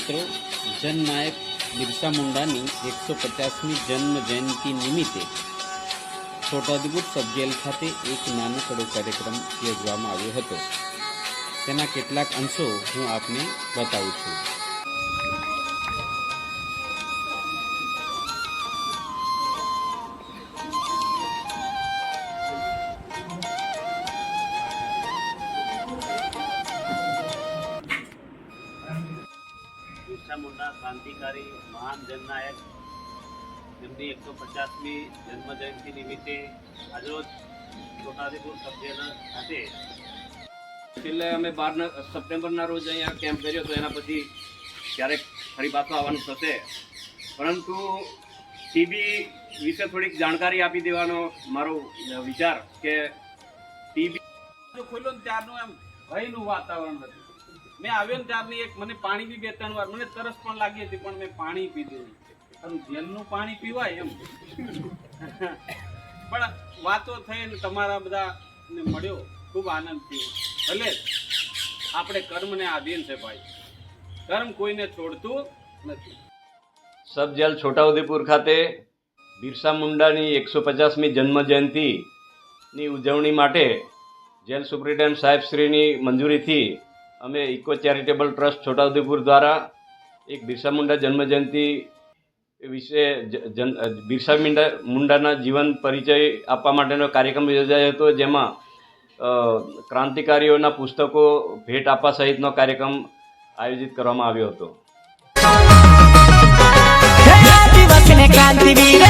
મિત્રો, જનનાયક બિરસા મુંડાની 150મી જન્મ જયંતિ નિમિત્તે છોટાઉદેપુર સબ જેલ ખાતે એક નાનકડો કાર્યક્રમ યોજવામાં આવ્યો હતો. તેના કેટલાક અંશો હું આપને બતાવું છું. બિરસા મુંડા ક્રાંતિકારી મહાન જનનાયક તેમની 150મી જન્મ જયંતિ નિમિત્તે આજરોજ છોટાઉદેપુર સબ જેલ ખાતે છેલ્લે અમે 12 સપ્ટેમ્બરના રોજ અહીંયા કેમ્પ કર્યો હતો. એના પછી ક્યારેક ફરી પાછું આવવાનું થશે, પરંતુ ટીબી વિશે થોડીક જાણકારી આપી દેવાનો મારો વિચાર કે ટીબી ખોલ્યો ને ત્યારનું એમ ભયનું વાતાવરણ હતું. મેં આવ્યો ને ત્યારની એક મને પાણી બી 2-3 વાર મને તરસ પણ લાગી હતી, પણ મેં પાણી પીધું. જેલનું પાણી પીવાય એમ પણ વાતો થઈ ને તમારા બધાને મળ્યો, ખૂબ આનંદ થયો. ભલે આપણે કર્મને આધીન છે ભાઈ, કર્મ કોઈને છોડતું નથી. સબ જેલ છોટાઉદેપુર ખાતે બિરસા મુંડાની 150મી જન્મ જયંતિની ઉજવણી માટે જેલ સુપ્રિન્ટેન્ડન્ટ સાહેબશ્રીની મંજૂરીથી અમે ઇકો ચેરિટેબલ ટ્રસ્ટ છોટાઉદેપુર દ્વારા એક બિરસા મુંડા જન્મ જયંતિ વિશે બિરસા મુંડાના જીવન પરિચય આપવા માટેનો કાર્યક્રમ યોજાયો હતો, જેમાં ક્રાંતિકારીઓના પુસ્તકો ભેટ આપવા સહિતનો કાર્યક્રમ આયોજિત કરવામાં આવ્યો હતો. ક્રાંતિવીર